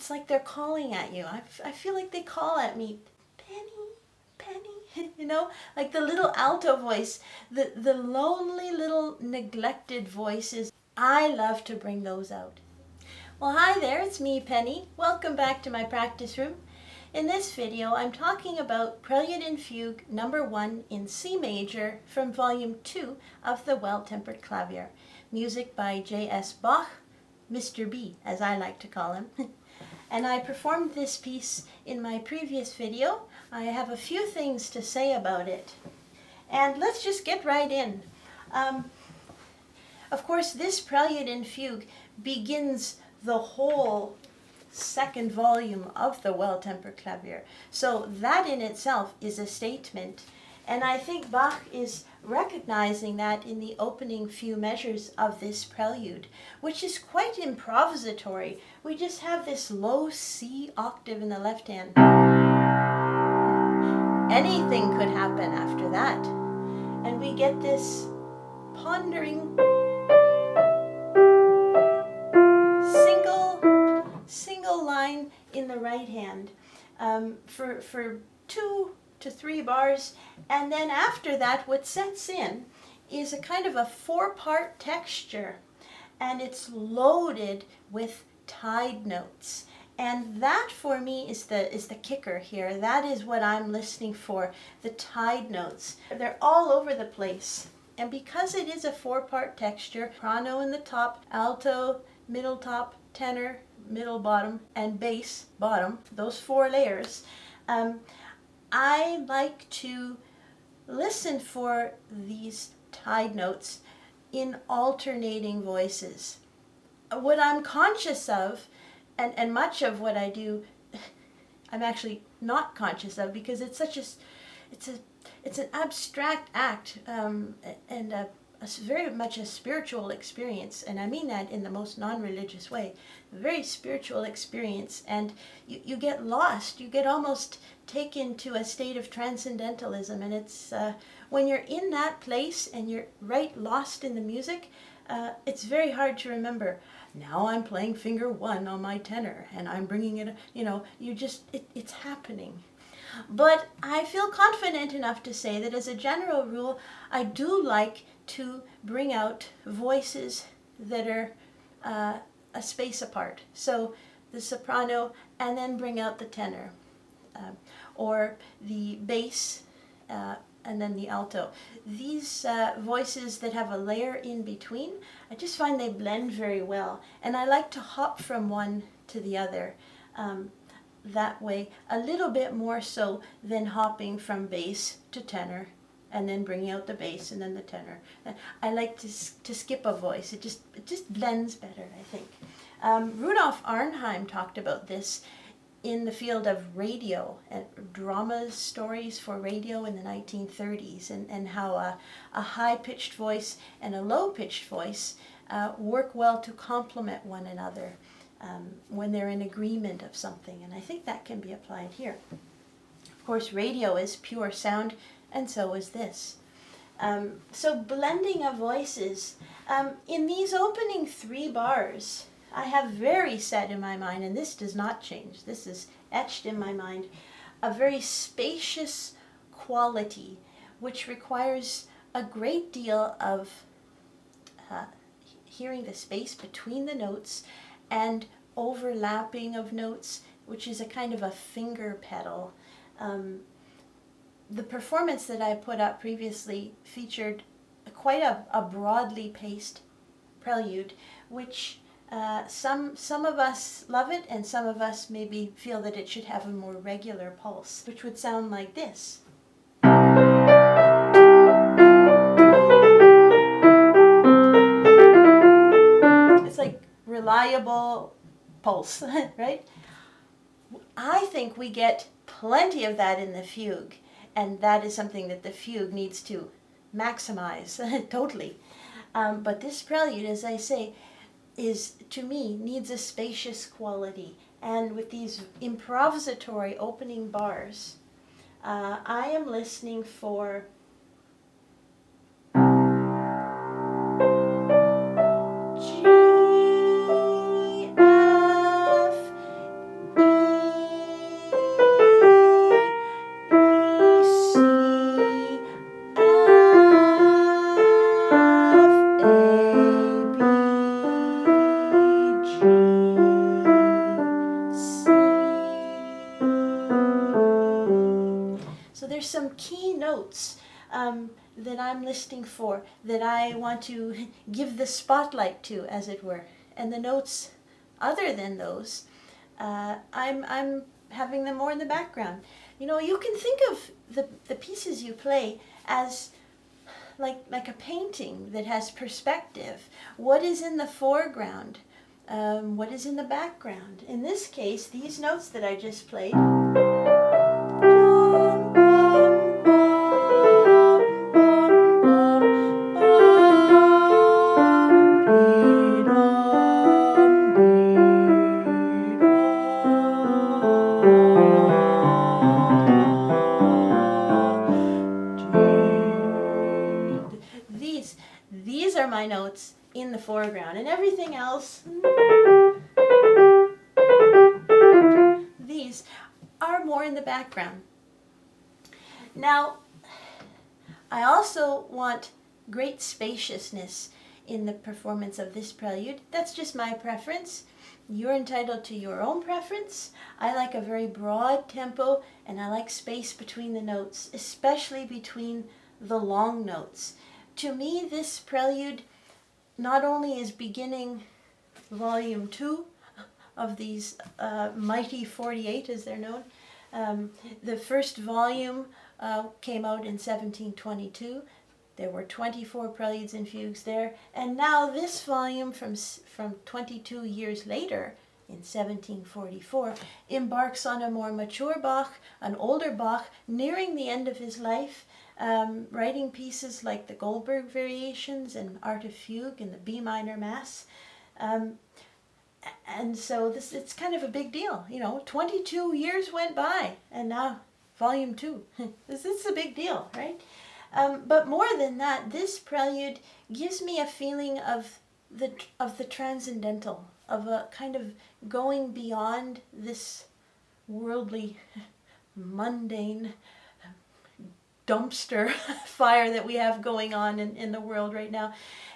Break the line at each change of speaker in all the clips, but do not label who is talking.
it's like they're calling at you. I feel like they call at me, Penny, Penny, you know, like the little alto voice, the lonely little neglected voices. I love to bring those out. Well, hi there, it's me, Penny. Welcome back to my practice room. In this video, I'm talking about Prelude and Fugue No. 1 in C major from Volume 2 of the Well-Tempered Clavier. Music by J.S. Bach, Mr. B, as I like to call him. And I performed this piece in my previous video. I have a few things to say about it. And let's just get right in. Of course, this Prelude and Fugue begins the whole second volume of the Well-Tempered Clavier. So that in itself is a statement. And I think Bach is recognizing that in the opening few measures of this prelude, which is quite improvisatory. We just have this low C octave in the left hand. Anything could happen after that. And we get this pondering single line in the right hand for 2 to 3 bars, and then after that what sets in is a kind of a 4-part texture, and it's loaded with tied notes. And that for me is the kicker here. That is what I'm listening for, the tied notes. They're all over the place. And because it is a 4-part texture, soprano in the top, alto, middle top, tenor, middle bottom, and bass bottom, those 4 layers, I like to listen for these tied notes in alternating voices. What I'm conscious of, and much of what I do, I'm actually not conscious of, because it's such it's an abstract act, and a very much a spiritual experience, and I mean that in the most non-religious way. A very spiritual experience, and you get lost. You get almost taken to a state of transcendentalism, and it's when you're in that place and you're right lost in the music, it's very hard to remember. Now I'm playing finger 1 on my tenor, and I'm bringing it, you know, it's happening. But I feel confident enough to say that as a general rule, I do like to bring out voices that are a space apart. So the soprano, and then bring out the tenor, or the bass, and then the alto. These voices that have a layer in between, I just find they blend very well. And I like to hop from one to the other. That way, a little bit more so than hopping from bass to tenor and then bringing out the bass and then the tenor. I like to skip a voice. It just blends better, I think. Rudolf Arnheim talked about this in the field of radio and drama stories for radio in the 1930s, and how a high-pitched voice and a low-pitched voice work well to complement one another. When they're in agreement of something, and I think that can be applied here. Of course, radio is pure sound, and so is this. So blending of voices. In these opening 3 bars, I have very set in my mind, and this does not change, this is etched in my mind, a very spacious quality, which requires a great deal of hearing the space between the notes, and overlapping of notes, which is a kind of a finger pedal. The performance that I put up previously featured quite a broadly paced prelude, which some of us love it, and some of us maybe feel that it should have a more regular pulse, which would sound like this. It's like reliable pulse, right? I think we get plenty of that in the fugue, and that is something that the fugue needs to maximize totally. But this prelude, as I say, to me, needs a spacious quality, and with these improvisatory opening bars, I am listening for key notes that I'm listening for, that I want to give the spotlight to, as it were. And the notes other than those, I'm having them more in the background. You know, you can think of the pieces you play as like a painting that has perspective. What is in the foreground? What is in the background? In this case, these notes that I just played, these are my notes in the foreground, and everything else, these are more in the background. Now, I also want great spaciousness in the performance of this prelude. That's just my preference. You're entitled to your own preference. I like a very broad tempo, and I like space between the notes, especially between the long notes. To me, this prelude not only is beginning volume 2 of these mighty 48, as they're known. The first volume came out in 1722. There were 24 preludes and fugues there. And now this volume from 22 years later, in 1744, embarks on a more mature Bach, an older Bach, nearing the end of his life, writing pieces like the Goldberg Variations and Art of Fugue and the B minor Mass. And so it's kind of a big deal. You know, 22 years went by, and now volume 2. This is a big deal, right? But more than that, this prelude gives me a feeling of the transcendental, of a kind of going beyond this worldly, mundane dumpster fire that we have going on in the world right now,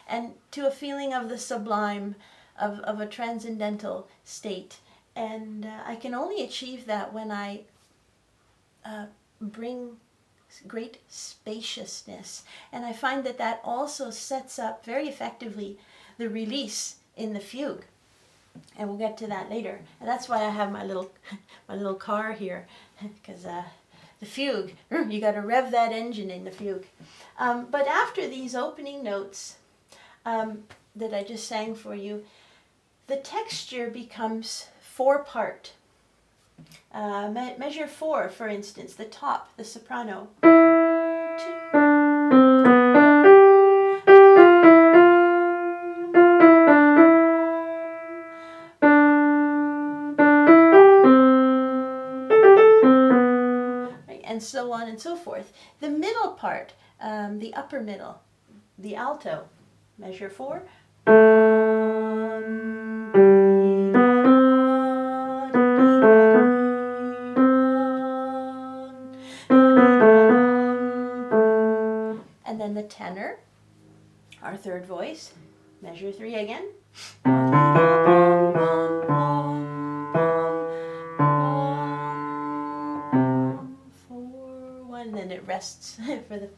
and to a feeling of the sublime, of a transcendental state. And I can only achieve that when I bring great spaciousness. And I find that also sets up very effectively the release in the fugue. And we'll get to that later. And that's why I have my little car here, because the fugue, you got to rev that engine in the fugue. But after these opening notes that I just sang for you, the texture becomes 4-part. Measure 4, for instance, the top, the soprano. And so on and so forth. The middle part, the upper middle, the alto, measure 4. And then the tenor, our third voice, measure 3 again. 4-1, and then it rests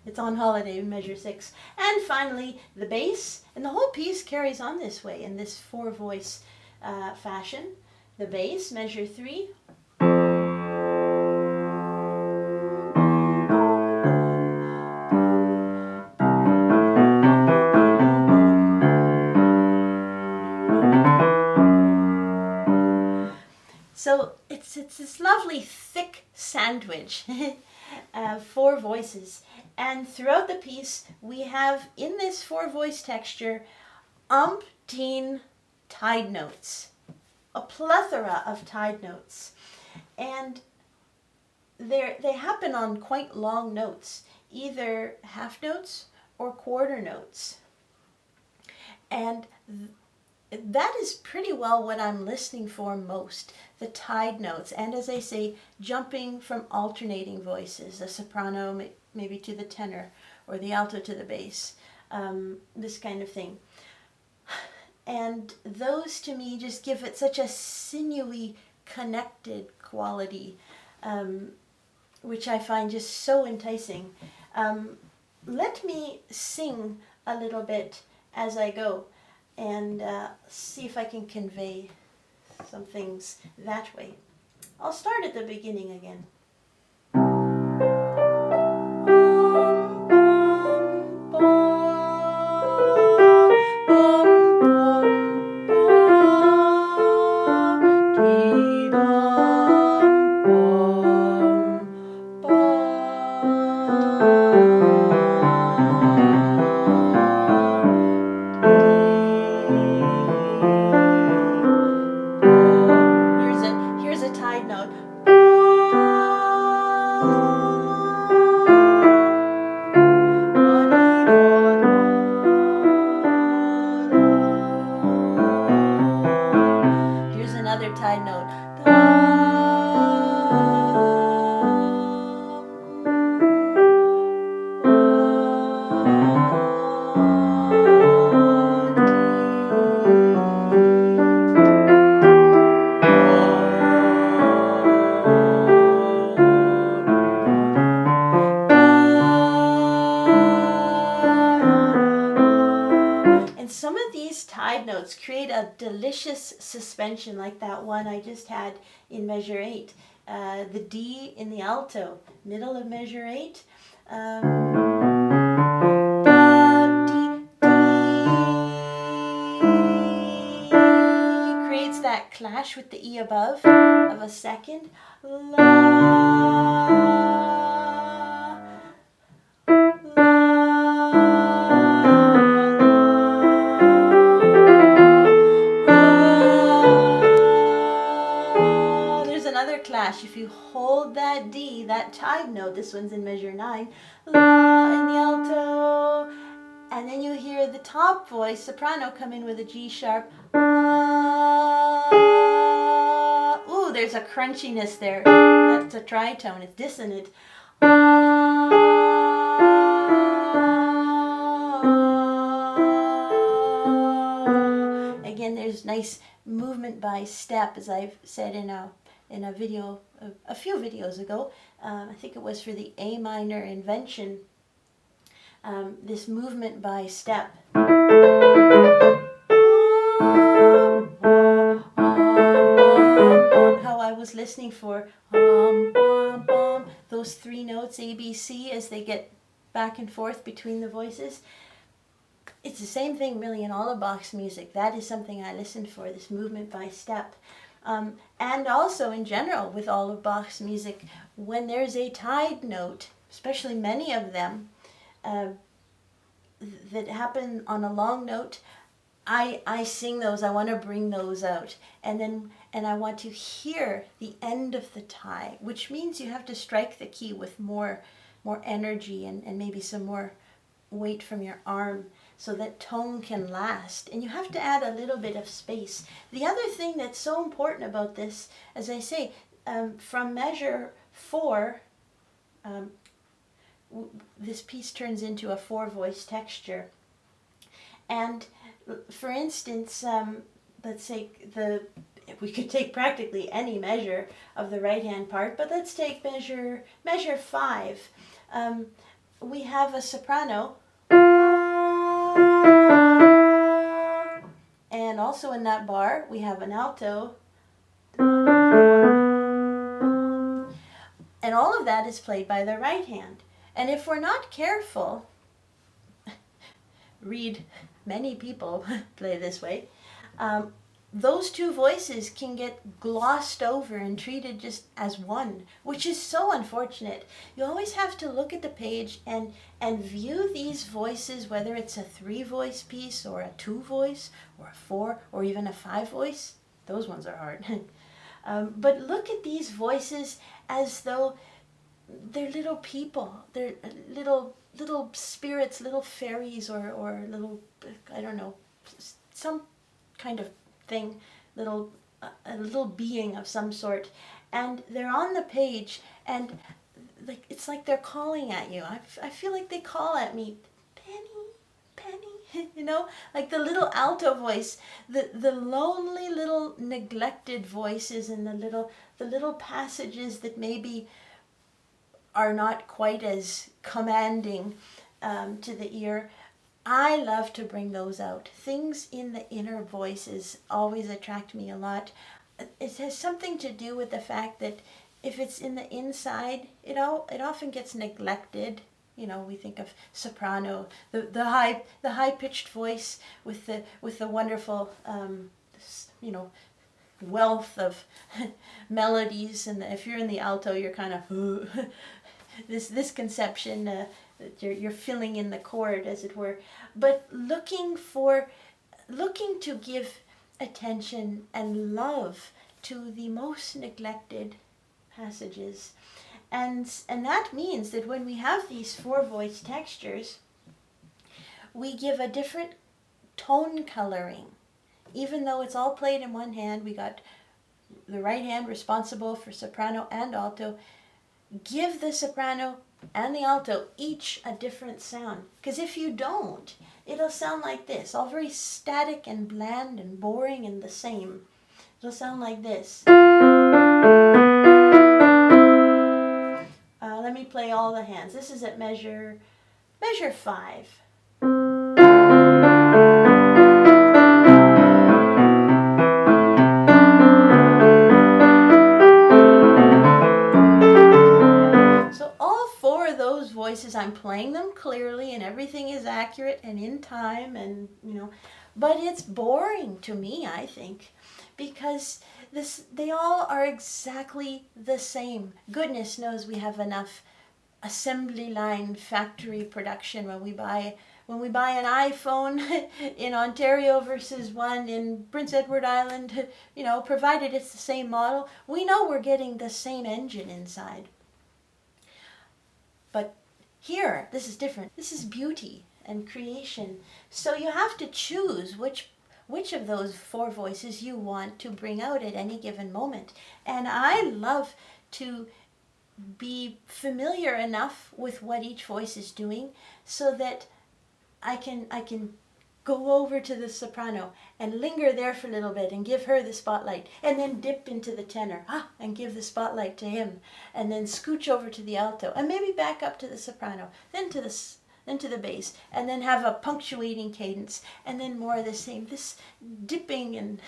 it's on holiday, measure 6. And finally, the bass, and the whole piece carries on this way in this 4-voice fashion. The bass, measure 3. So it's this lovely thick sandwich, 4 voices. And throughout the piece, we have in this 4-voice texture umpteen tied notes, a plethora of tied notes. And they happen on quite long notes, either half notes or quarter notes. And that is pretty well what I'm listening for most, the tied notes. And as I say, jumping from alternating voices, the soprano maybe to the tenor, or the alto to the bass, this kind of thing. And those to me just give it such a sinewy, connected quality. which I find just so enticing. Let me sing a little bit as I go and see if I can convey some things that way. I'll start at the beginning again. Here's a tied note. Here's another tied note. Some of these tied notes create a delicious suspension like that one I just had in measure 8. The D in the alto, middle of measure 8. Creates that clash with the E above of a second. Clash. If you hold that D, that tied note, this one's in measure 9, La in the alto, and then you hear the top voice, soprano, come in with a G sharp. Ooh, there's a crunchiness there. That's a tritone, it's dissonant. Again, there's nice movement by step, as I've said in a video, a few videos ago. I think it was for the A minor invention, this movement by step. How I was listening for those 3 notes, A, B, C, as they get back and forth between the voices. It's the same thing really in all of Bach's music. That is something I listened for, this movement by step. And also in general with all of Bach's music, when there's a tied note, especially many of them that happen on a long note, I sing those. I want to bring those out, and I want to hear the end of the tie, which means you have to strike the key with more energy and maybe some more weight from your arm, so that tone can last. And you have to add a little bit of space. The other thing that's so important about this, as I say, from measure 4, this piece turns into a 4-voice texture. And for instance, let's say we could take practically any measure of the right hand part, but let's take measure 5. We have a soprano, and also in that bar we have an alto, and all of that is played by the right hand. And if we're not careful, read many people play this way, those 2 voices can get glossed over and treated just as one, which is so unfortunate. You always have to look at the page and view these voices, whether it's a 3-voice piece or a 2-voice or a 4 or even a 5-voice. Those ones are hard. But look at these voices as though they're little people. They're little spirits, little fairies, or little, I don't know, some kind of thing, a little being of some sort, and they're on the page, and it's like they're calling at you. I feel like they call at me, Penny, you know, like the little alto voice, the lonely little neglected voices, and the little passages that maybe are not quite as commanding to the ear, I love to bring those out. Things in the inner voices always attract me a lot. It has something to do with the fact that if it's in the inside, it often gets neglected. You know, we think of soprano, the high pitched voice with the wonderful wealth of melodies, and if you're in the alto, you're kind of this conception that you're filling in the chord, as it were. But looking to give attention and love to the most neglected passages. And that means that when we have these 4 voice textures, we give a different tone coloring. Even though it's all played in one hand, we got the right hand responsible for soprano and alto. Give the soprano and the alto each a different sound. Because if you don't, it'll sound like this, all very static and bland and boring and the same. It'll sound like this. Let me play all the hands. This is at measure 5. So all 4 of those voices, I'm playing them clearly and everything is accurate and in time, and but it's boring to me, I think, because they all are exactly the same. Goodness knows we have enough assembly line factory production when we buy an iPhone in Ontario versus one in Prince Edward Island, provided it's the same model, we know we're getting the same engine inside. But here, this is different. This is beauty and creation. So you have to choose which of those 4 voices you want to bring out at any given moment. And I love to be familiar enough with what each voice is doing so that I can go over to the soprano and linger there for a little bit and give her the spotlight, and then dip into the tenor and give the spotlight to him, and then scooch over to the alto and maybe back up to the soprano, then to the bass, and then have a punctuating cadence, and then more of the same, this dipping, and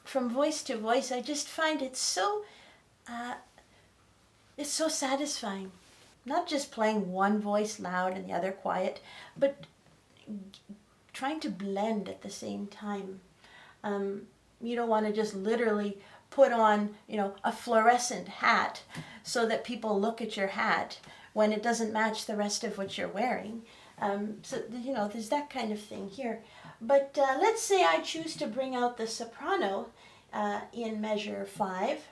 from voice to voice. I just find it so it's so satisfying, not just playing one voice loud and the other quiet, but trying to blend at the same time. You don't want to just literally put on, a fluorescent hat so that people look at your hat when it doesn't match the rest of what you're wearing. So, there's that kind of thing here. But let's say I choose to bring out the soprano in measure 5.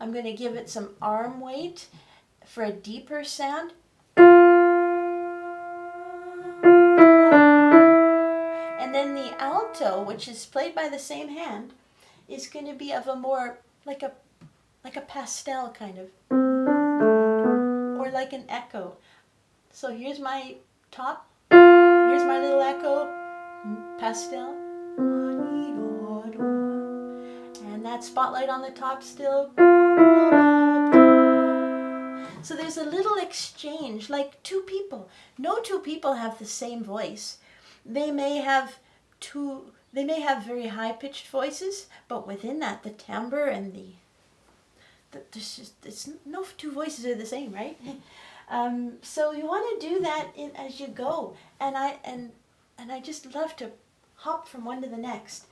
I'm going to give it some arm weight for a deeper sound. And then the alto, which is played by the same hand, is going to be of a more like a pastel kind of, or like an echo. So here's my top, here's my little echo, pastel, and that spotlight on the top still. So there's a little exchange, like 2 people. No 2 people have the same voice. They may have very high-pitched voices, but within that, the timbre and no 2 voices are the same, right? So you want to do that as you go, and I just love to hop from one to the next.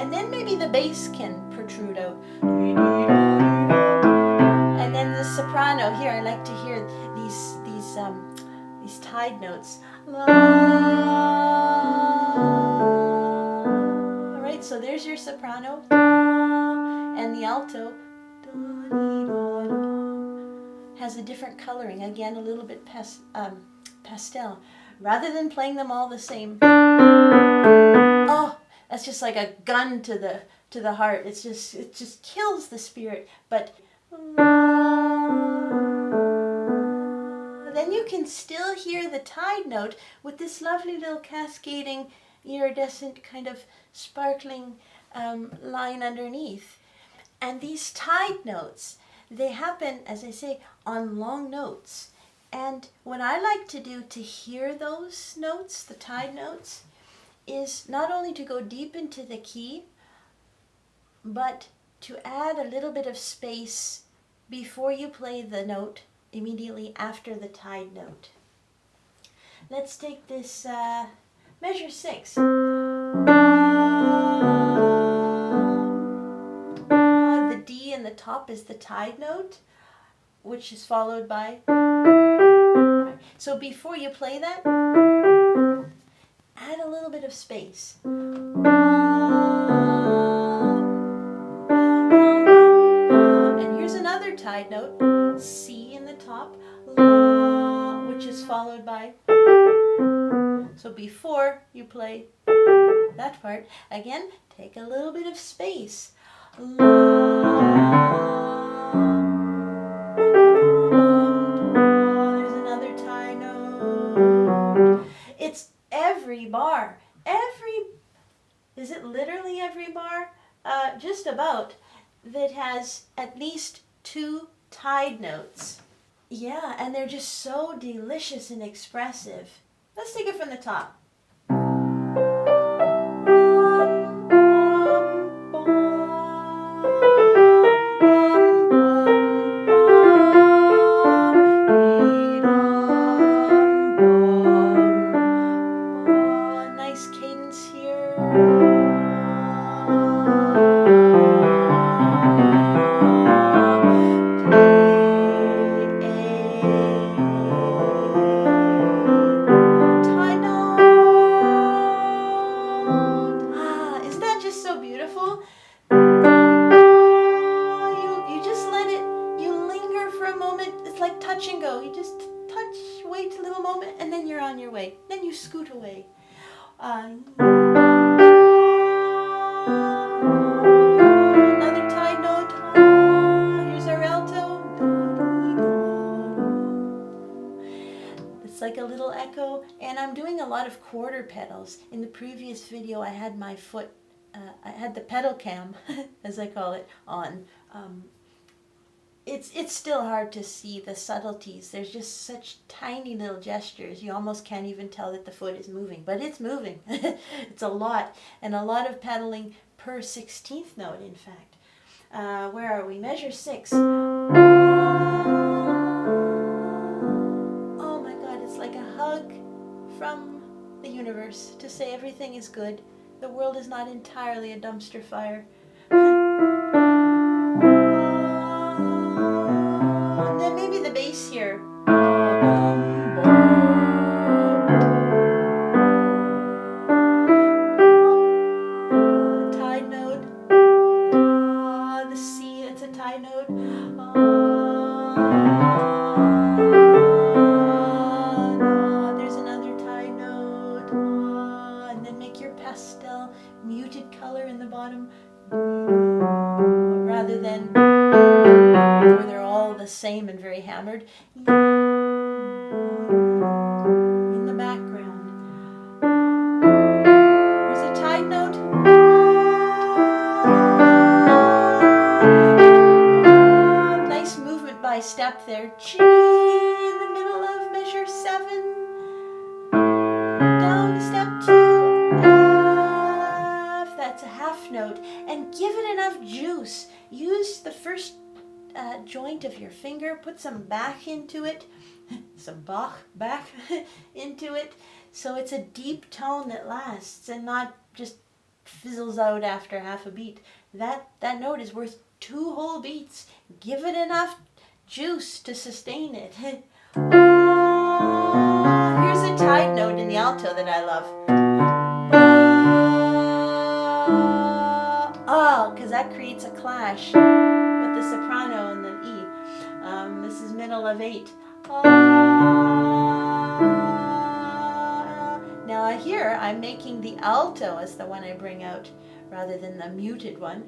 And then maybe the bass can protrude out. And then the soprano, here I like to hear these tied notes. All right, so there's your soprano, and the alto has a different coloring, again a little bit pastel, rather than playing them all the same. That's just like a gun to the heart. It just kills the spirit. But then you can still hear the tied note with this lovely little cascading, iridescent kind of sparkling line underneath. And these tied notes, they happen, as I say, on long notes. And what I like to do to hear those notes, the tied notes, is not only to go deep into the key, but to add a little bit of space before you play the note immediately after the tied note. Let's take this measure 6. The D in the top is the tied note, which is followed by. So before you play that, add a little bit of space. And here's another tied note, C in the top, which is followed by. So before you play that part, again, take a little bit of space. There's another tie note. It's every bar. Is it literally every bar? Just about. That has at least 2 tied notes. Yeah, and they're just so delicious and expressive. Let's take it from the top. Nice cadence here. Touch and go. You just touch, wait a little moment, and then you're on your way. Then you scoot away. Another tied note. Here's our alto. It's like a little echo, and I'm doing a lot of quarter pedals. In the previous video, I had my foot, I had the pedal cam, as I call it, on. It's still hard to see the subtleties. There's just such tiny little gestures. You almost can't even tell that the foot is moving, but it's moving. It's a lot, and a lot of pedaling per 16th note, in fact. Where are we? Measure 6. Oh my God, it's like a hug from the universe to say everything is good. The world is not entirely a dumpster fire. And then maybe the bass here. Tied note. The C, it's a tied note. There's another tied note. And then make your pastel muted color in the bottom. Rather than where they're all the same and very hammered. In the background. Here's a tied note. Nice movement by step there. G in the middle of measure 7. Down to step 2. F. That's a half note. And give it enough juice. Use the first joint of your finger, put some Bach into it, some Bach into it, so it's a deep tone that lasts and not just fizzles out after half a beat. That note is worth 2 whole beats. Give it enough juice to sustain it. Here's a tied note in the alto that I love. Oh, because that creates a clash with the soprano and the E. This is middle of 8. Now here I'm making the alto as the one I bring out rather than the muted one.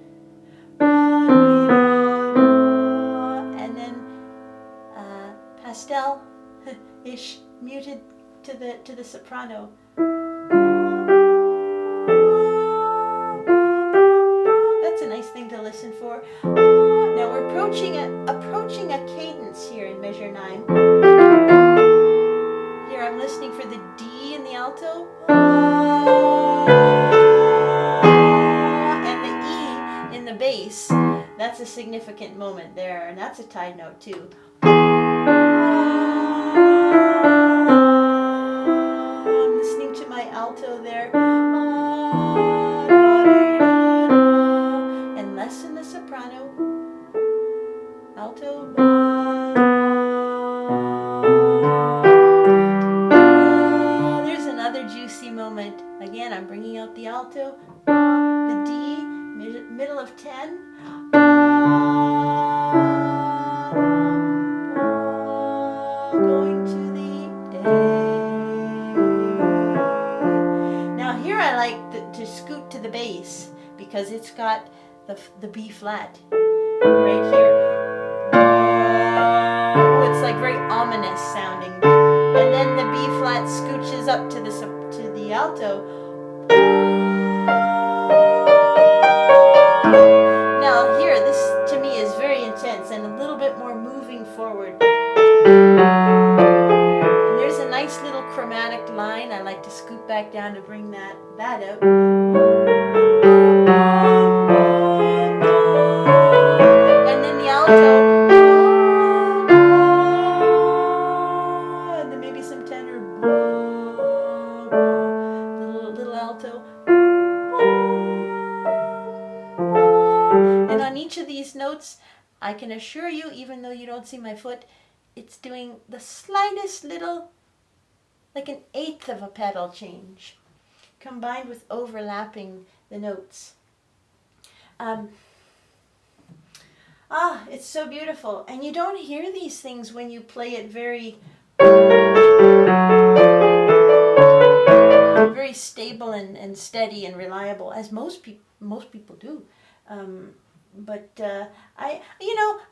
And then pastel-ish muted to the soprano. minor 9. Here I'm listening for the D in the alto. And the E in the bass. That's a significant moment there, and that's a tied note too. I'm listening to my alto there. And less in the soprano. Alto. There's another juicy moment. Again, I'm bringing out the alto. The D, middle of 10. Going to the A. Now here I like to scoot to the bass because it's got the B flat right here. Oh, it's like very ominous sounding. And then the B flat scooches up to the alto. Now here, this to me is very intense and a little bit more moving forward. And there's a nice little chromatic line. I like to scoot back down to bring that out. And then the alto. And then maybe some tenor. Little alto. And on each of these notes, I can assure you, even though you don't see my foot, it's doing the slightest little, like an eighth of a pedal change, combined with overlapping the notes. It's so beautiful. And you don't hear these things when you play it very stable and steady and reliable, as most people do.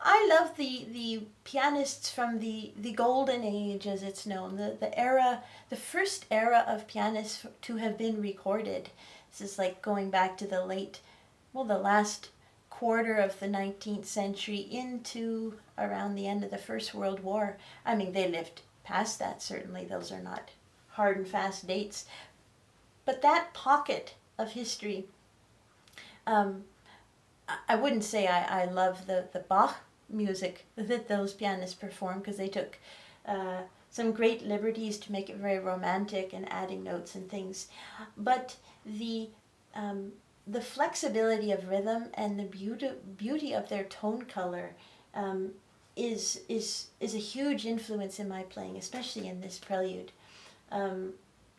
I love the pianists from the golden age, as it's known, the first era of pianists to have been recorded. This is like going back to the last quarter of the 19th century into around the end of the First World War. I mean, they lived past that, certainly. Those are not hard and fast dates. But that pocket of history, I wouldn't say I love the Bach music that those pianists perform, because they took some great liberties to make it very romantic and adding notes and things. But the flexibility of rhythm and the beauty of their tone color is a huge influence in my playing, especially in this prelude.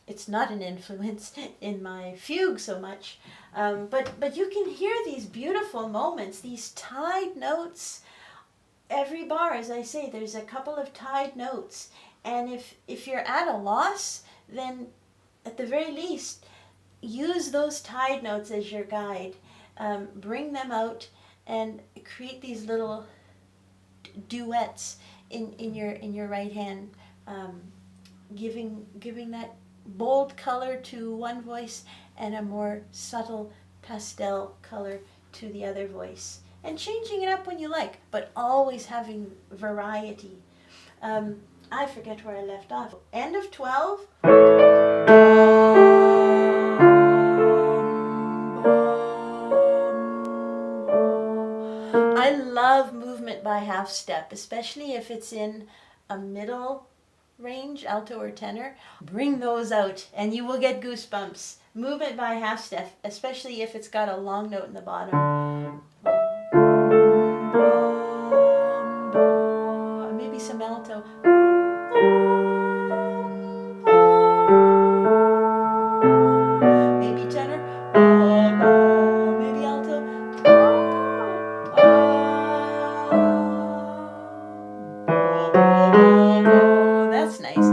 It's not an influence in my fugue so much, but you can hear these beautiful moments, these tied notes. Every bar, as I say, there's a couple of tied notes, and if you're at a loss, then at the very least, use those tied notes as your guide. Bring them out and create these little duets in your right hand, giving that bold color to one voice and a more subtle pastel color to the other voice, and changing it up when you like, but always having variety. I forget where I left off. End of 12. I love movement by half step, especially if it's in a middle range, alto or tenor. Bring those out and you will get goosebumps. Movement by half step, especially if it's got a long note in the bottom. Maybe some alto. Maybe tenor. Maybe alto. That's nice.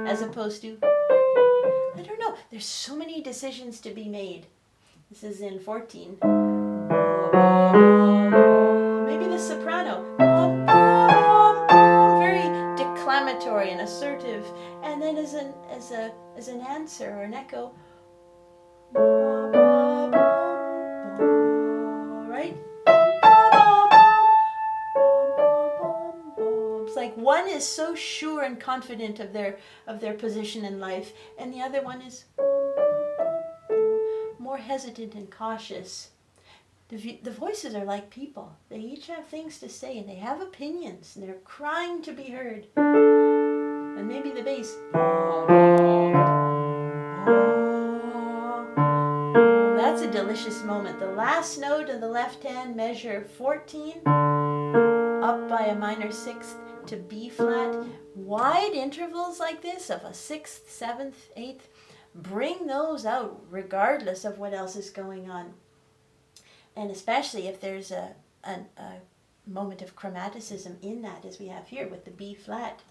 As opposed to, I don't know, there's so many decisions to be made. This is in 14. Maybe the soprano. Very declamatory and assertive. And then as an answer or an echo. Right? one is so sure and confident of their position in life, and the other one is more hesitant and cautious. The voices are like people. They each have things to say, and they have opinions, and they're crying to be heard. And maybe the bass. That's a delicious moment. The last note of the left hand, measure 14, up by a minor sixth to B flat. Wide intervals like this of a sixth, seventh, eighth, bring those out regardless of what else is going on. And especially if there's a moment of chromaticism in that, as we have here with the B flat.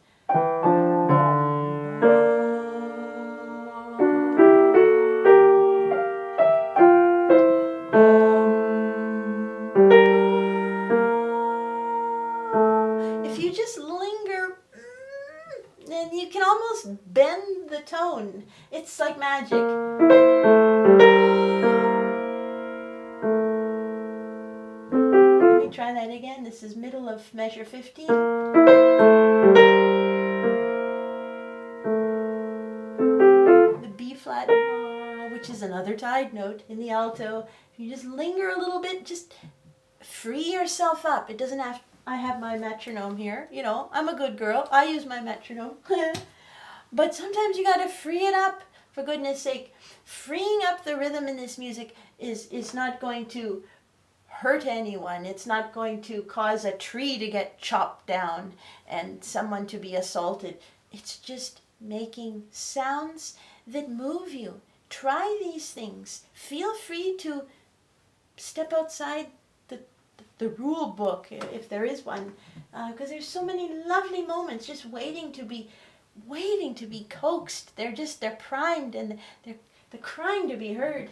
If you just linger, then you can almost bend the tone. It's like magic. Try that again. This is middle of measure 15. The B flat, which is another tied note in the alto. If you just linger a little bit, just free yourself up. It doesn't have, I have my metronome here. You know, I'm a good girl. I use my metronome. But sometimes you got to free it up, for goodness sake. Freeing up the rhythm in this music is not going to hurt anyone. It's not going to cause a tree to get chopped down and someone to be assaulted. It's just making sounds that move you. Try these things. Feel free to step outside the rule book, if there is one, because there's so many lovely moments just waiting to be coaxed. They're primed and they're crying to be heard.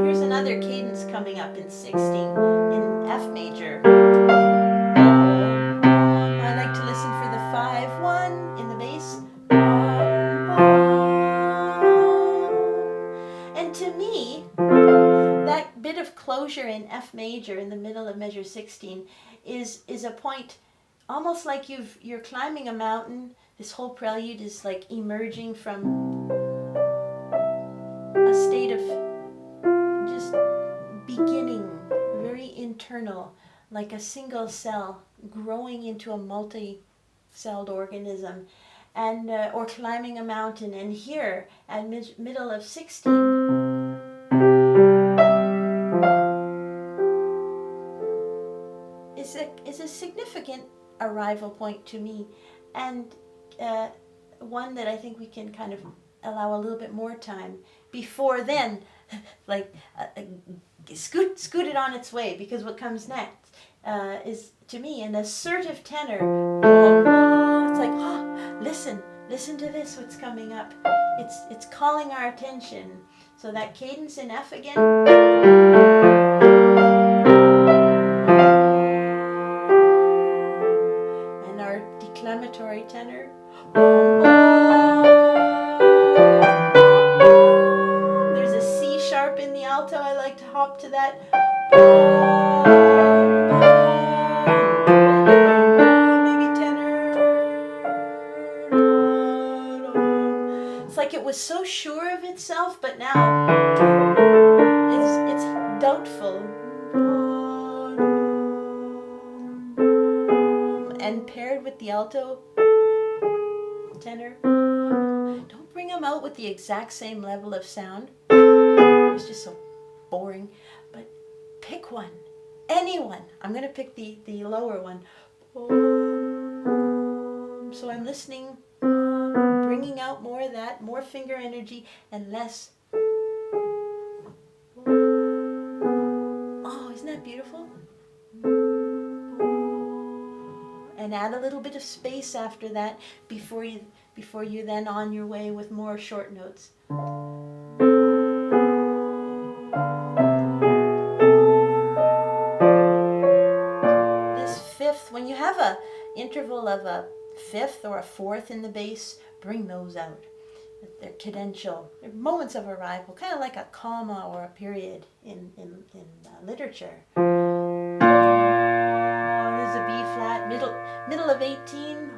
Here's another cadence coming up in 16 in F major. I like to listen for the 5-1 in the bass. And to me, that bit of closure in F major in the middle of measure 16 is a point almost like you're climbing a mountain. This whole prelude is like emerging from a state of just beginning, very internal, like a single cell growing into a multi-celled organism, and or climbing a mountain. And here at middle of 16, is a significant arrival point to me, and one that I think we can kind of allow a little bit more time before then, like scoot it on its way, because what comes next is, to me, an assertive tenor. It's like, oh, listen to this, what's coming up. It's calling our attention. So that cadence in F again. And our declamatory tenor. There's a C sharp in the alto. I like to hop to that. Maybe tenor. It's like it was so sure of itself, but now it's doubtful. And paired with the alto tenor, don't bring them out with the exact same level of sound. It's just so boring. But pick one, any one. I'm going to pick the lower one. So I'm listening, bringing out more of that, more finger energy, and less. Oh, isn't that beautiful? And add a little bit of space after that before you then on your way with more short notes. This fifth, when you have a interval of a fifth or a fourth in the bass, bring those out. They're cadential. They're moments of arrival, kind of like a comma or a period in literature. There's a B flat, middle of 18.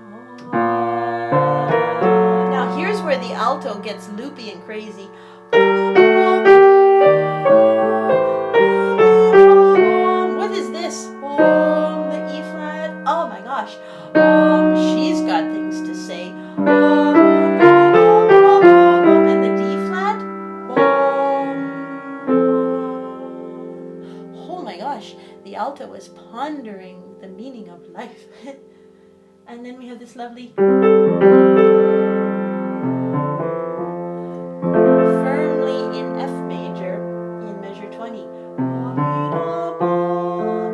Now here's where the alto gets loopy and crazy. What is this? The E flat. Oh my gosh. She's got things to say. And the D flat. Oh my gosh. The alto is pondering the meaning of life. And then we have this lovely firmly in F major in measure 20.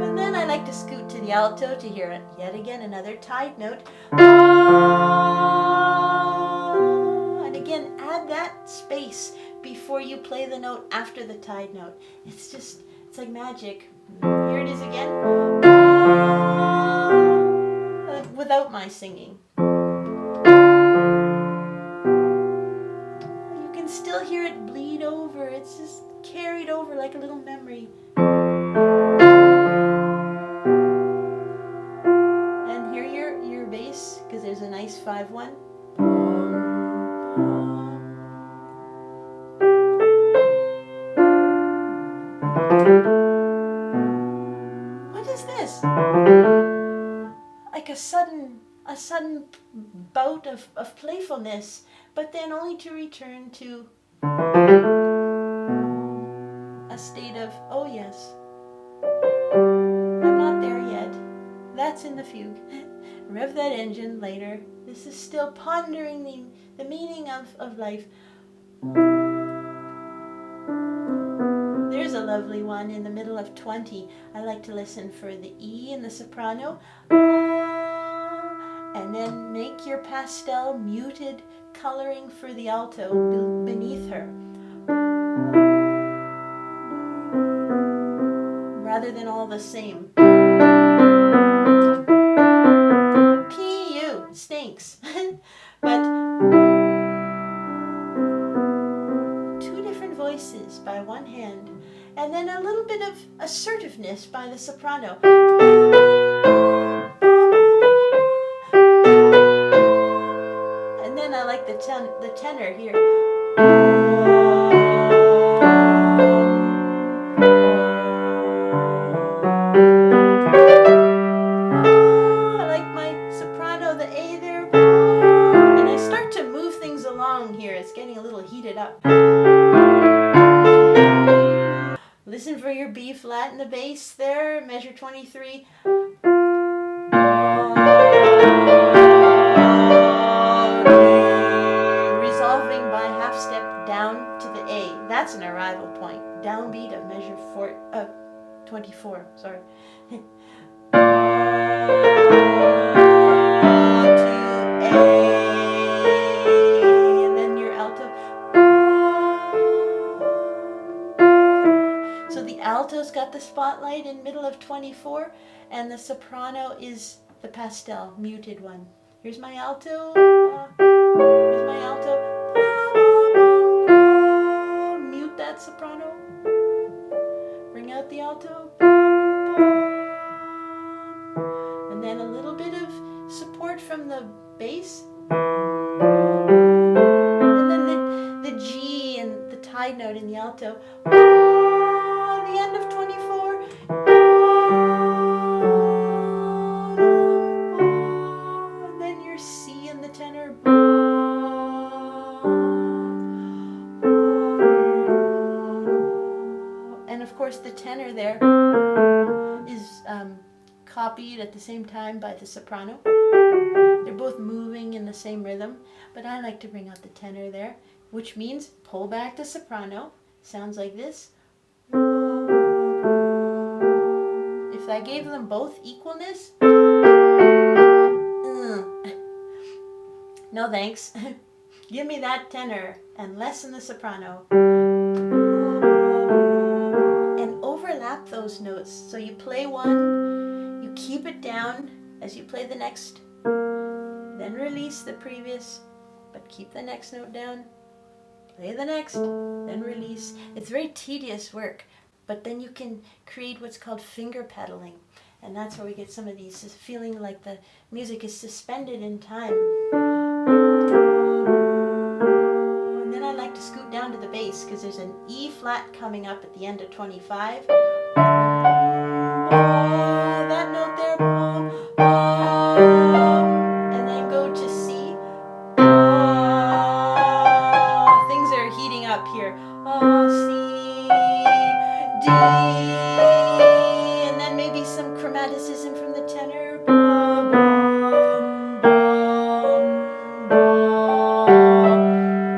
And then I like to scoot to the alto to hear it yet again, another tied note. And again, add that space before you play the note after the tied note. It's like magic. Here it is again. Without my singing. You can still hear it bleed over. It's just carried over like a little memory. And hear your bass, because there's a nice 5-1. What is this? Like a sudden bout of playfulness, but then only to return to a state of, oh yes, I'm not there yet. That's in the fugue. Rev that engine later. This is still pondering the meaning of life. There's a lovely one in the middle of 20. I like to listen for the E in the soprano. And then make your pastel muted coloring for the alto beneath her. Rather than all the same. P-U stinks. But two different voices by one hand. And then a little bit of assertiveness by the soprano. And then I like the tenor here. I like my soprano, the A there. And I start to move things along here. It's getting a little heated up. Listen for your B flat in the bass there, measure 23. Resolving by half step down to the A. That's an arrival point. Downbeat of measure 24. Sorry. To A, and then your alto. So the alto's got the spotlight in middle of 24, and the soprano is the pastel, muted one. Here's my alto. Here's my alto. Mute that soprano. Bring out the alto. And then a little bit of support from the bass. And then the G and the tied note in the alto. The end of 24. And then your C and the tenor. And of course the tenor there is copied at the same time by the soprano. They're both moving in the same rhythm, but I like to bring out the tenor there, which means pull back to soprano. Sounds like this. If I gave them both equalness, no thanks. Give me that tenor and lessen the soprano. And overlap those notes. So you play one, you keep it down as you play the next, then release the previous, but keep the next note down. play the next, then release. It's very tedious work, but then you can create what's called finger pedaling. And that's where we get some of these, feeling like the music is suspended in time. And then I like to scoot down to the bass because there's an E flat coming up at the end of 25. That note there. And then go to C. Things are heating up here. C, D. Maybe some chromaticism from the tenor.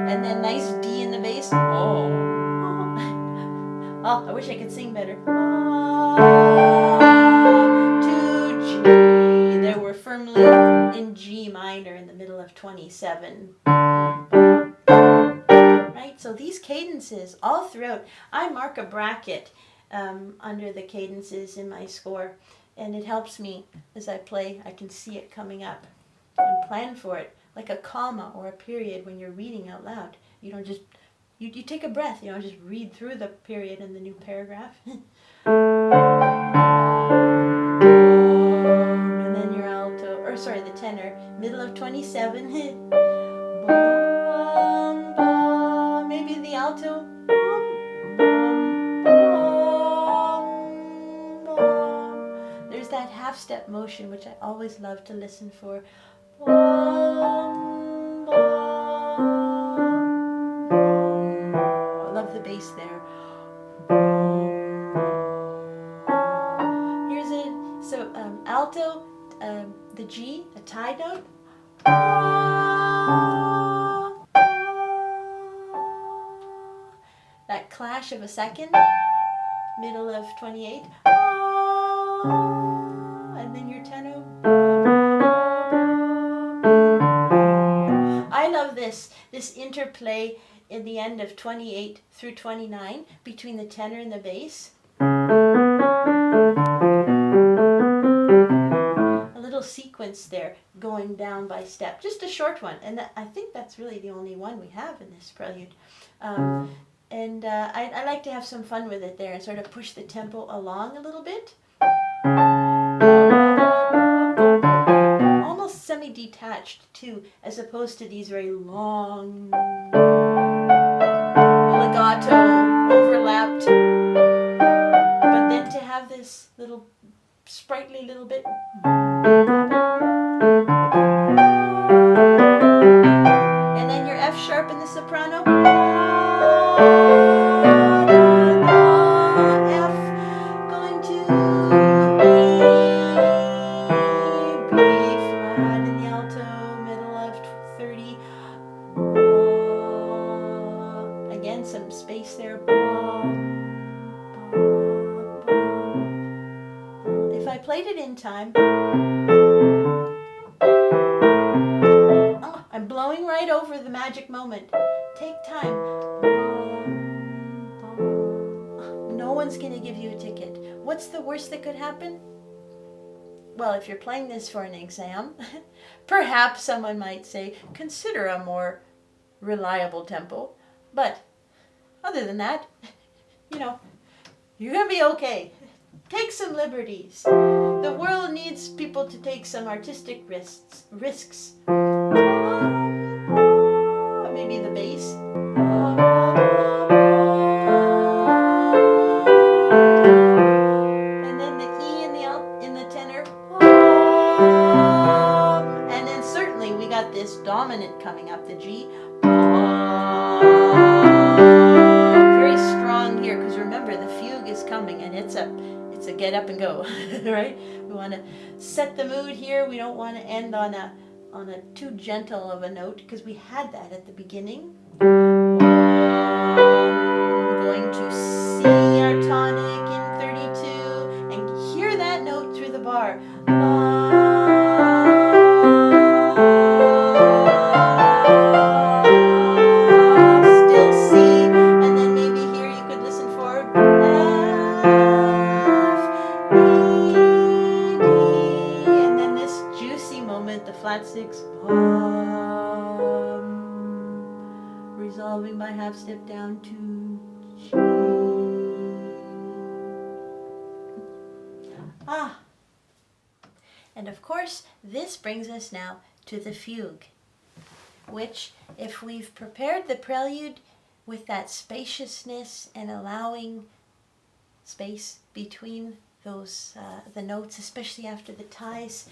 And then nice D in the bass. Oh, I wish I could sing better. To G. There we're firmly in G minor in the middle of 27. Right? So these cadences all throughout, I mark a bracket under the cadences in my score, and it helps me as I play. I can see it coming up and plan for it, like a comma or a period when you're reading out loud. You don't just, you take a breath, you don't just read through the period in the new paragraph. And then your alto, or sorry, the tenor, middle of 27. Maybe the alto. There's that half-step motion, which I always love to listen for. I love the bass there. Here's it. So alto, the G, a tie note. That clash of a second, middle of 28. And then your tenor. I love this interplay in the end of 28 through 29 between the tenor and the bass. A little sequence there going down by step, just a short one, and I think that's really the only one we have in this prelude. And I like to have some fun with it there and sort of push the tempo along a little bit. Almost semi-detached too, as opposed to these very long legato, overlapped. But then to have this little sprightly little bit. And then your F sharp in the soprano. Some space there. If I played it in time, I'm blowing right over the magic moment. Take time. No one's going to give you a ticket. What's the worst that could happen? Well, if you're playing this for an exam, perhaps someone might say, consider a more reliable tempo. But other than that, you're going to be okay. Take some liberties. The world needs people to take some artistic risks. Maybe the bass. And then the E in the tenor. And then certainly we got this dominant coming up, the G. Here, because remember the fugue is coming and it's a get up and go, right? We want to set the mood here. We don't want to end on a too gentle of a note, because we had that at the beginning. Going to C our tonic in 32 and hear that note through the bar. Flat 6, resolve resolving by half step down to G. Ah. And of course, this brings us now to the fugue, which, if we've prepared the prelude with that spaciousness and allowing space between those the notes, especially after the ties,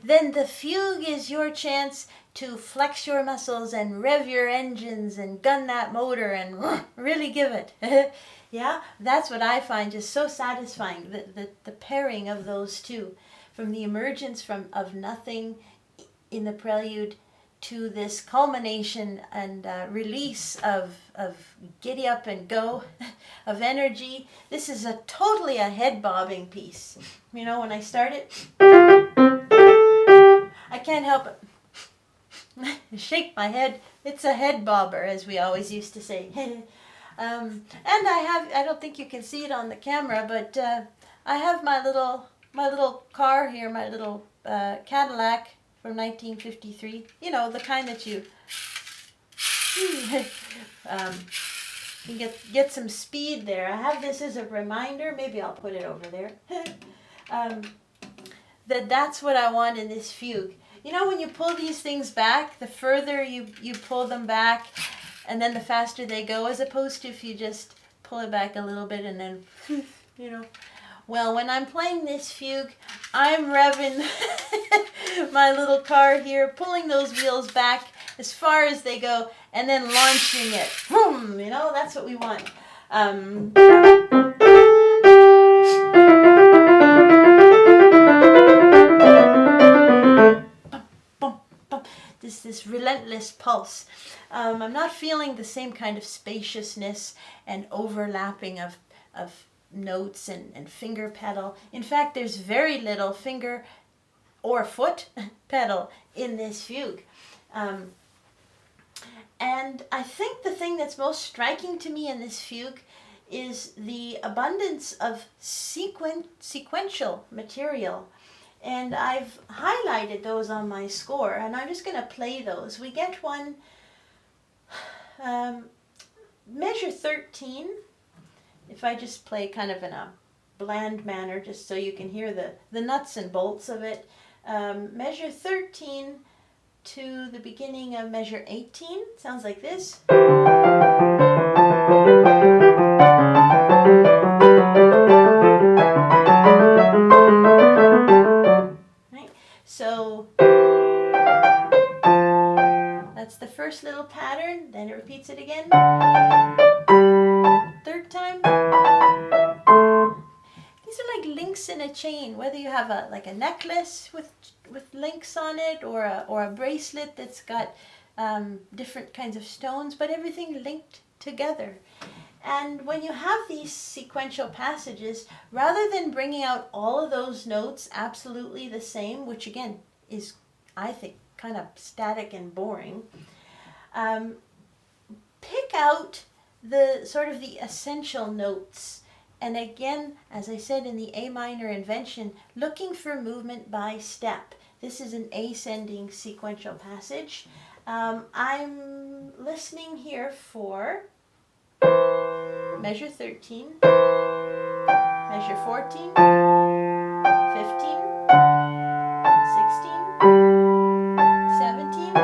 then the fugue is your chance to flex your muscles and rev your engines and gun that motor and really give it. Yeah, that's what I find just so satisfying, the pairing of those two, from the emergence of nothing in the prelude to this culmination and release of giddy up and go, of energy. This is totally a head bobbing piece. You know, when I start it, I can't help it. Shake my head. It's a head bobber, as we always used to say. And I don't think you can see it on the camera, but I have my little car here, my little Cadillac from 1953. You know, the kind that you can get some speed there. I have this as a reminder. Maybe I'll put it over there. That's what I want in this fugue. You know, when you pull these things back, the further you pull them back, and then the faster they go, as opposed to if you just pull it back a little bit and then, you know. Well, when I'm playing this fugue, I'm revving my little car here, pulling those wheels back as far as they go, and then launching it. Boom! You know, that's what we want. This relentless pulse. I'm not feeling the same kind of spaciousness and overlapping of notes and finger pedal. In fact, there's very little finger or foot pedal in this fugue. And I think the thing that's most striking to me in this fugue is the abundance of sequential material. And I've highlighted those on my score, and I'm just going to play those. We get one, measure 13, if I just play kind of in a bland manner, just so you can hear the nuts and bolts of it. Measure 13 to the beginning of measure 18, sounds like this. So that's the first little pattern, then it repeats it again. Third time. These are like links in a chain, whether you have a necklace with links on it, or a bracelet that's got different kinds of stones, but everything linked together. And when you have these sequential passages, rather than bringing out all of those notes absolutely the same, which again is, I think, kind of static and boring, pick out the sort of the essential notes. And again, as I said in the A minor invention, looking for movement by step. This is an ascending sequential passage. I'm listening here for measure 13, measure 14, 15, 16, 17,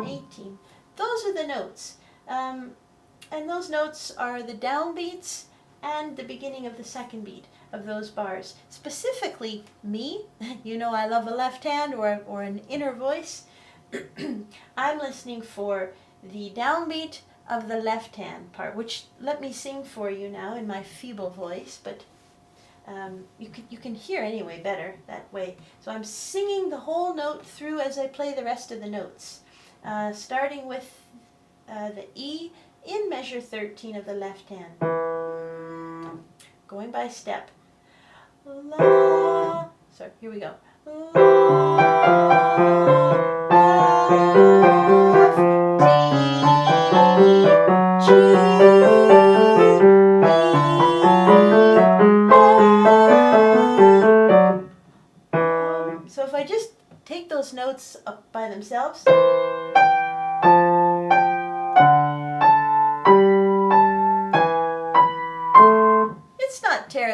18. Those are the notes. And those notes are the downbeats and the beginning of the second beat of those bars. Specifically, me, you know I love a left hand or an inner voice. I'm listening for the downbeat of the left hand part, which let me sing for you now in my feeble voice, but you can hear anyway better that way. So I'm singing the whole note through as I play the rest of the notes, starting with the E in measure 13 of the left hand, going by step. La. So here we go. So if I just take those notes up by themselves,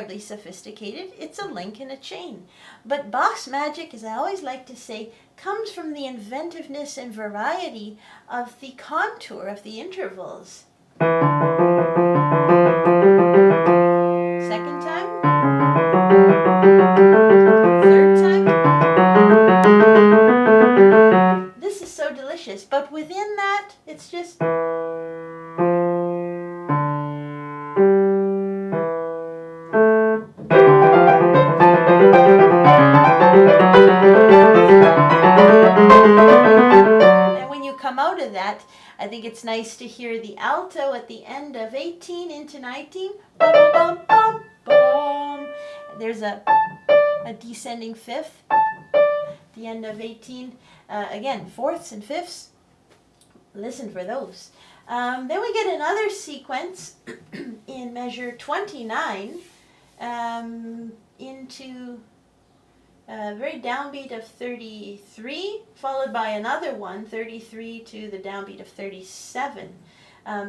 terribly sophisticated. It's a link in a chain. But Bach's magic, as I always like to say, comes from the inventiveness and variety of the contour of the intervals. Second time. Third time. This is so delicious, but within that, it's just... And when you come out of that, I think it's nice to hear the alto at the end of 18 into 19. Bum, bum, bum, bum. There's a descending fifth at the end of 18. Again, fourths and fifths. Listen for those. Then we get another sequence in measure 29 into a very downbeat of 33, followed by another one, 33 to the downbeat of 37.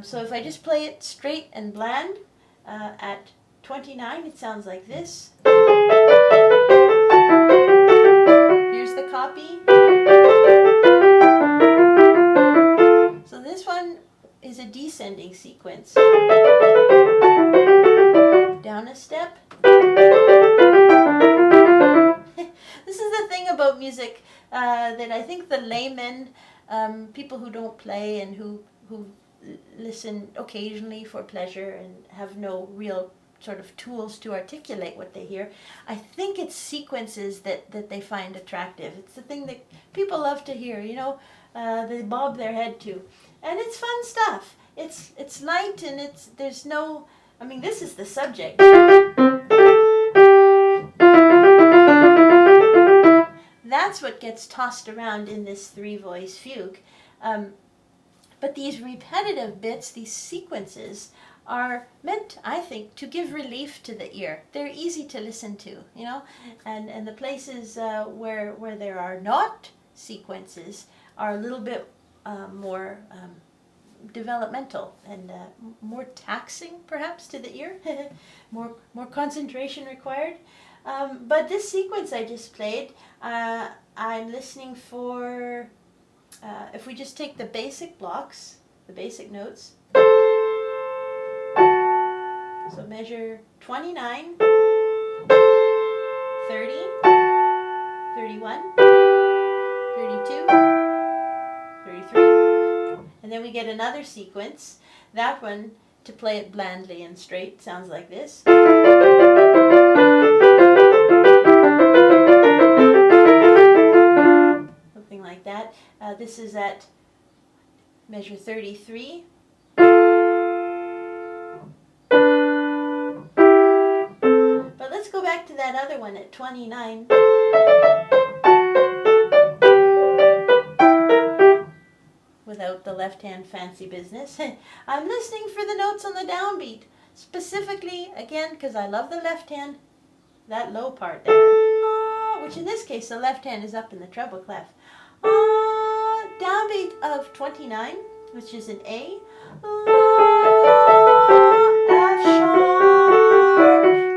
So if I just play it straight and bland at 29, it sounds like this. Here's the copy. So this one is a descending sequence. Down a step. This is the thing about music that I think the laymen, people who don't play and who listen occasionally for pleasure and have no real sort of tools to articulate what they hear, I think it's sequences that they find attractive. It's the thing that people love to hear, you know, they bob their head to. And it's fun stuff. It's light and there's no, I mean, this is the subject. That's what gets tossed around in this three-voice fugue. But these repetitive bits, these sequences, are meant, I think, to give relief to the ear. They're easy to listen to, you know, and the places where there are not sequences are a little bit more developmental and more taxing, perhaps, to the ear. more concentration required. But this sequence I just played, I'm listening for, if we just take the basic blocks, the basic notes, so measure 29, 30, 31, 32, 33, and then we get another sequence. That one, to play it blandly and straight, sounds like this. Something like that. This is at measure 33. But let's go back to that other one at 29. Without the left hand fancy business. I'm listening for the notes on the downbeat. Specifically, again, because I love the left hand, that low part there. Which in this case, the left hand is up in the treble clef. Downbeat of 29, which is an A. F sharp,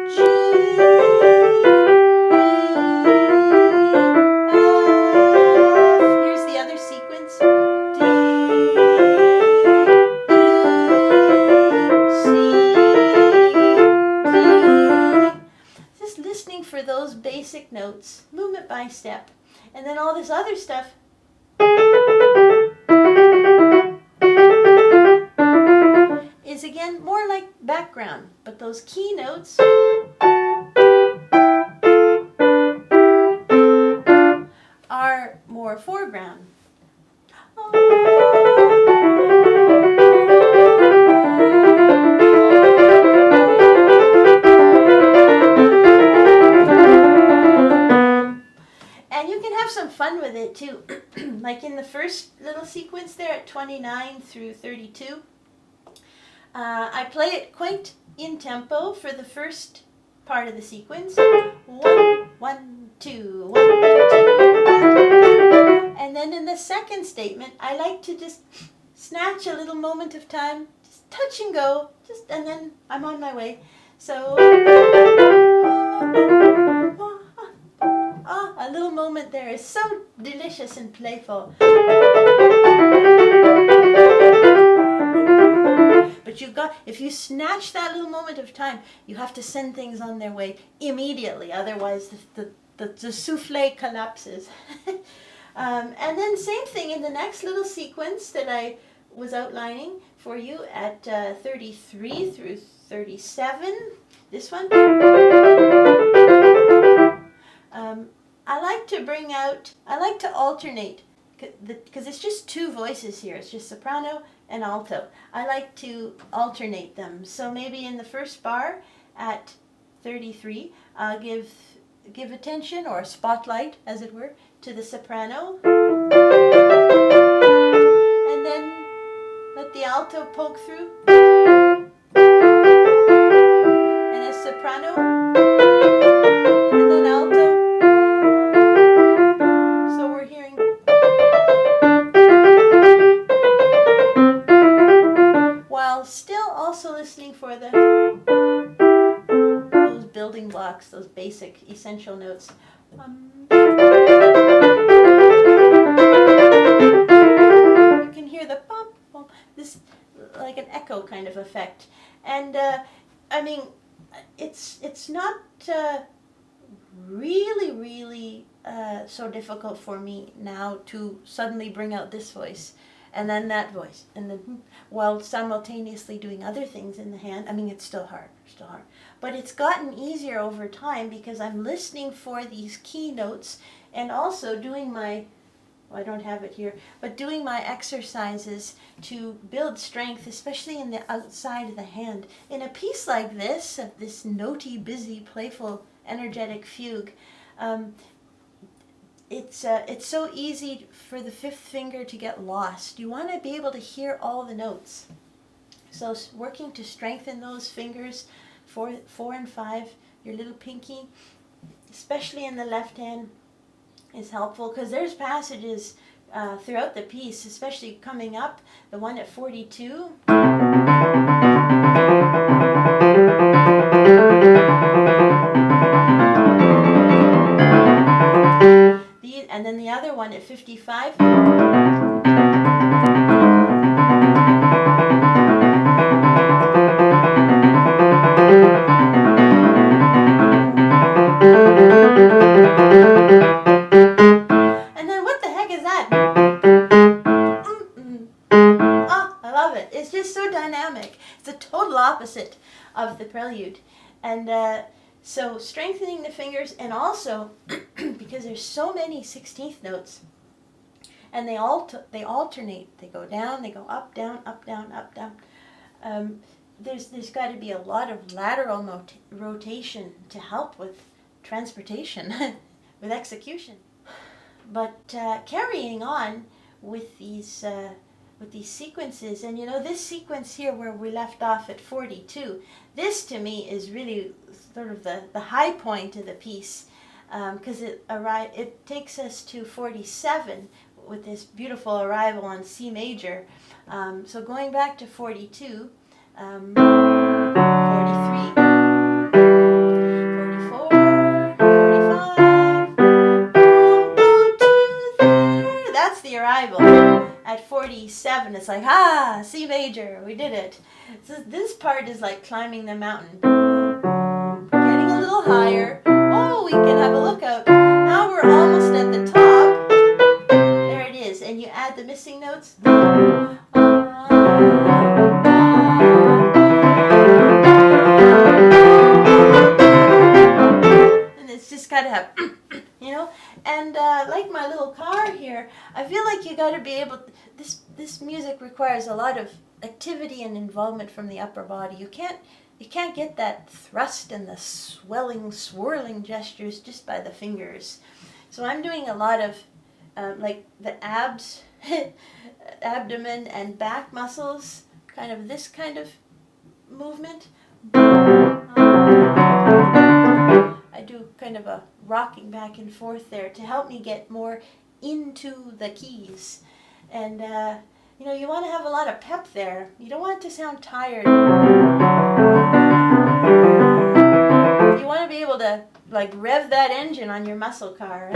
G, E, F. Here's the other sequence. D, E, C, D. Just listening for those basic notes, movement by step. And then all this other stuff is again more like background, but those key notes are more foreground. And you can have some fun with it too. Like in the first little sequence there at 29 through 32, I play it quite in tempo for the first part of the sequence. 1, 1, 2, 1, 2, 1. And then in the second statement, I like to just snatch a little moment of time, just touch and go, and then I'm on my way. So A little moment there is so delicious and playful. But if you snatch that little moment of time, you have to send things on their way immediately. Otherwise, the souffle collapses. And then same thing in the next little sequence that I was outlining for you at 33 through 37. This one. I like to alternate, because it's just two voices here. It's just soprano and alto. I like to alternate them. So maybe in the first bar at 33, I'll give attention, or spotlight as it were, to the soprano. And then let the alto poke through. And a soprano. And then alto. So we're hearing. While still also listening for those building blocks, those basic essential notes. You can hear the bump, bump, this like an echo kind of effect. And I mean, it's not really so difficult for me now to suddenly bring out this voice and then that voice, and then while simultaneously doing other things in the hand. I mean, it's still hard, but it's gotten easier over time because I'm listening for these key notes and also doing my, I don't have it here, but doing my exercises to build strength, especially in the outside of the hand. In a piece like this, of this notey, busy, playful, energetic fugue, it's so easy for the fifth finger to get lost. You want to be able to hear all the notes. So working to strengthen those fingers, 4 and 5, your little pinky, especially in the left hand, is helpful, because there's passages throughout the piece, especially coming up, the one at 42. And then the other one at 55. And then what the heck is that? Oh, I love it. It's just so dynamic. It's the total opposite of the prelude. And so strengthening the fingers, and also because there's so many 16th notes, and they alternate. They go down, they go up, down, up, down, up, down. There's got to be a lot of lateral rotation to help with transportation, with execution. But carrying on with these sequences, and you know, this sequence here where we left off at 42, this to me is really sort of the high point of the piece, because it takes us to 47 with this beautiful arrival on C major. So going back to 42, 43, 44, 45, 1, 2, 3, that's the arrival. At 47, it's like, C major, we did it. So this part is like climbing the mountain. Getting a little higher. Oh, we can have a look out. Now we're almost at the top. There it is. And you add the missing notes. And it's just got to have, you know. And like my little car here, I feel like you got to be able. This music requires a lot of activity and involvement from the upper body. You can't get that thrust and the swelling, swirling gestures just by the fingers. So I'm doing a lot of like the abs, abdomen and back muscles, kind of this kind of movement. I do kind of a rocking back and forth there to help me get more into the keys. And you know, you want to have a lot of pep there. You don't want it to sound tired. You want to be able to like rev that engine on your muscle car.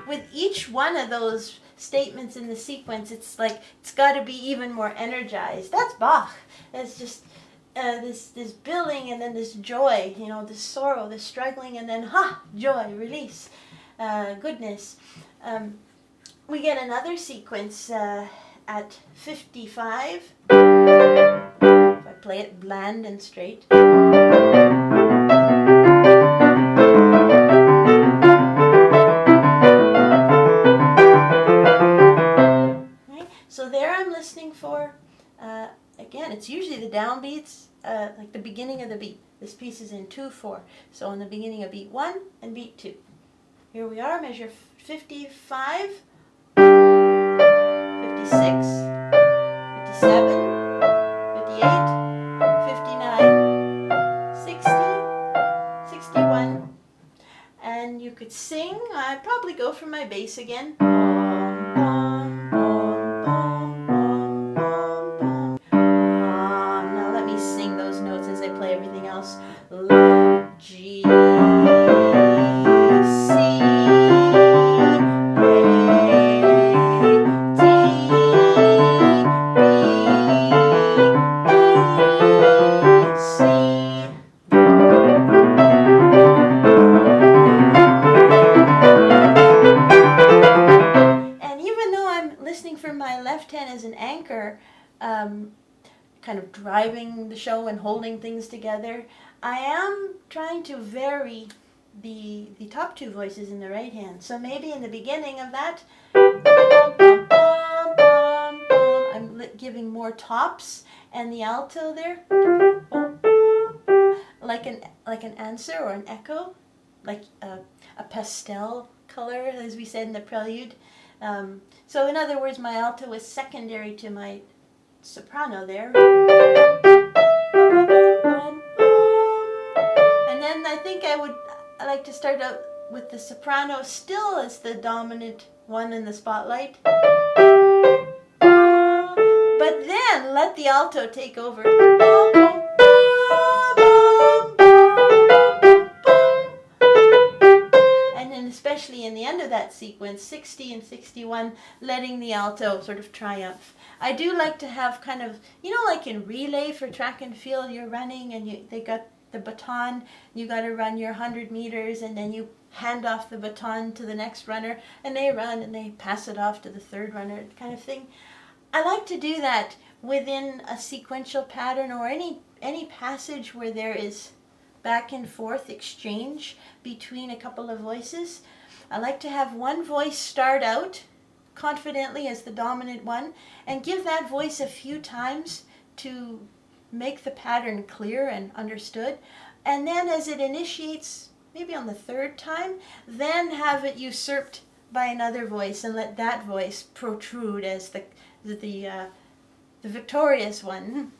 With each one of those statements in the sequence, it's like it's got to be even more energized. That's Bach. It's just this building, and then this joy, you know, this sorrow, this struggling, and then joy, release, goodness. We get another sequence at 55. If I play it bland and straight. So there I'm listening for, again, it's usually the downbeats, like the beginning of the beat. This piece is in 2/4. So on the beginning of beat 1 and beat 2. Here we are, measure 55, 56, 57, 58, 59, 60, 61. And you could sing, I'd probably go for my bass again. Now let me sing those notes as I play everything else. G, C, as an anchor, kind of driving the show and holding things together, I am trying to vary the top two voices in the right hand. So maybe in the beginning of that, I'm giving more tops, and the alto there, like an answer or an echo, like a pastel color, as we said in the Prelude. So in other words, my alto is secondary to my soprano there. And then I think I like to start out with the soprano still as the dominant one in the spotlight. But then let the alto take over. Especially in the end of that sequence, 60 and 61, letting the alto sort of triumph. I do like to have kind of, you know, like in relay for track and field, you're running and they got the baton, you got to run your 100 meters, and then you hand off the baton to the next runner, and they run and they pass it off to the third runner, kind of thing. I like to do that within a sequential pattern, or any passage where there is back and forth exchange between a couple of voices. I like to have one voice start out confidently as the dominant one, and give that voice a few times to make the pattern clear and understood. And then as it initiates, maybe on the third time, then have it usurped by another voice, and let that voice protrude as the victorious one.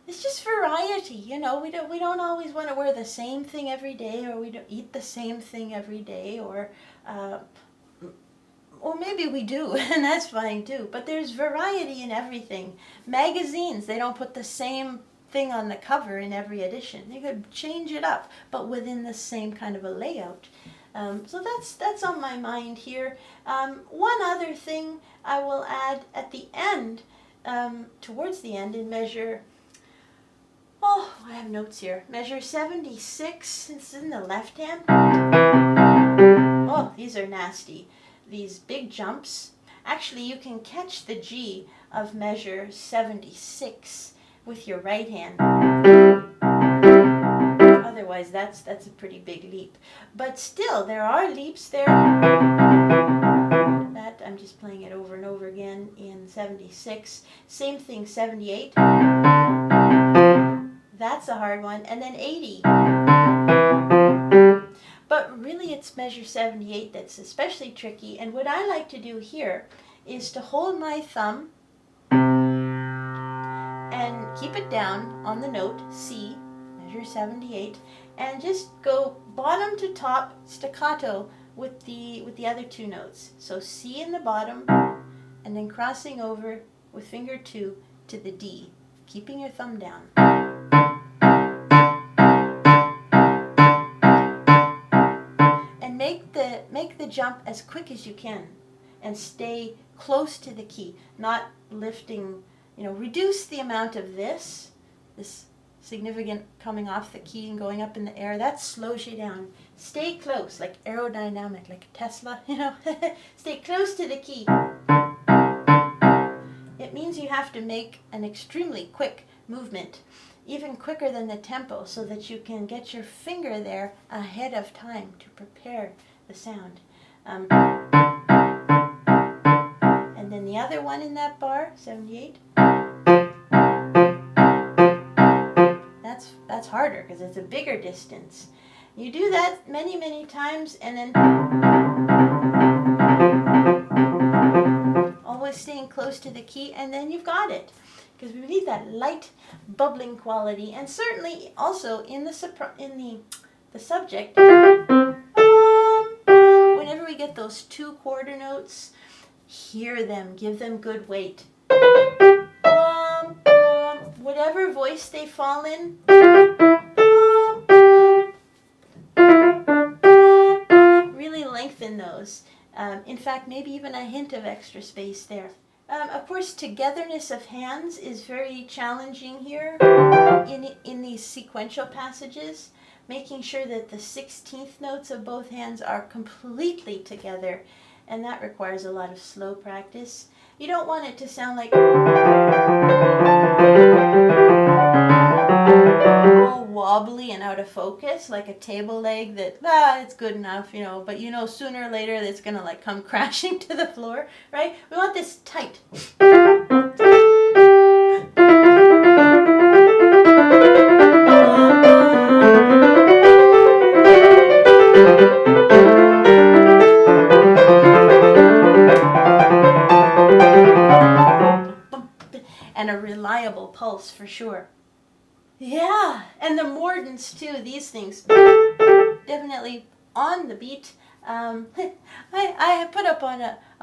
It's just variety, you know. We don't always want to wear the same thing every day, or we don't eat the same thing every day, or maybe we do, and that's fine too. But there's variety in everything. Magazines, they don't put the same thing on the cover in every edition. They could change it up, but within the same kind of a layout. So that's on my mind here. One other thing I will add at the end, towards the end, in measure. Oh, I have notes here. Measure 76, it's in the left hand. Oh, these are nasty. These big jumps. Actually, you can catch the G of measure 76 with your right hand. Otherwise, that's a pretty big leap. But still, there are leaps there. That, I'm just playing it over and over again in 76. Same thing, 78. That's a hard one. And then 80. But really it's measure 78 that's especially tricky. And what I like to do here is to hold my thumb and keep it down on the note C, measure 78, and just go bottom to top staccato with the other two notes. So C in the bottom, and then crossing over with finger 2 to the D. keeping your thumb down. And make the jump as quick as you can, and stay close to the key, not lifting, reduce the amount of this significant coming off the key and going up in the air. That slows you down. Stay close, like aerodynamic, like Tesla, Stay close to the key. It means you have to make an extremely quick movement, even quicker than the tempo, so that you can get your finger there ahead of time to prepare the sound. And then the other one in that bar, 78, that's harder because it's a bigger distance. You do that many, many times, and then always staying close to the key, and then you've got it. Because we need that light, bubbling quality, and certainly also in the subject. Whenever we get those 2 quarter notes, hear them, give them good weight. Whatever voice they fall in, really lengthen those. In fact, maybe even a hint of extra space there. Of course, togetherness of hands is very challenging here in these sequential passages, making sure that the 16th notes of both hands are completely together, and that requires a lot of slow practice. You don't want it to sound like all wobbly and out of focus, like a table leg that, it's good enough, but sooner or later it's going to come crashing to the floor, right? We want this tight. And a reliable pulse for sure. Yeah, and the mordents too, these things, definitely on the beat. I have put up on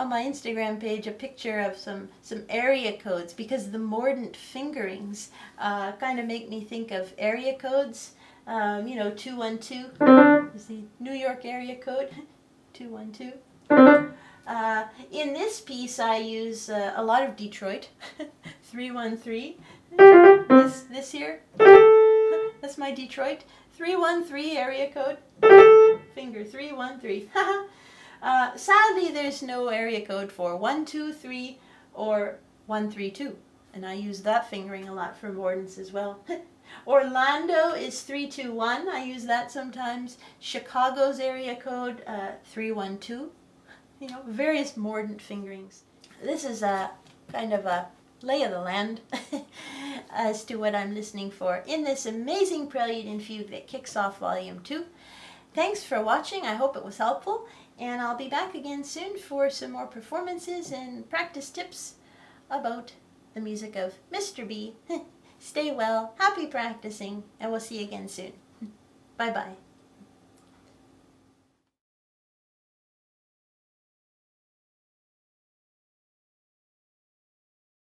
my Instagram page a picture of some area codes, because the mordent fingerings kind of make me think of area codes. 212 is the New York area code, 212. In this piece I use a lot of Detroit, 313. This here, that's my Detroit, 313 area code, finger 313. Sadly, there's no area code for 123 or 132, and I use that fingering a lot for mordents as well. Orlando is 321. I use that sometimes. Chicago's area code 312. Various mordent fingerings. This is a kind of a lay of the land as to what I'm listening for in this amazing Prelude and Fugue that kicks off Volume 2. Thanks for watching. I hope it was helpful, and I'll be back again soon for some more performances and practice tips about the music of Mr. B. Stay well, happy practicing, and we'll see you again soon. Bye-bye.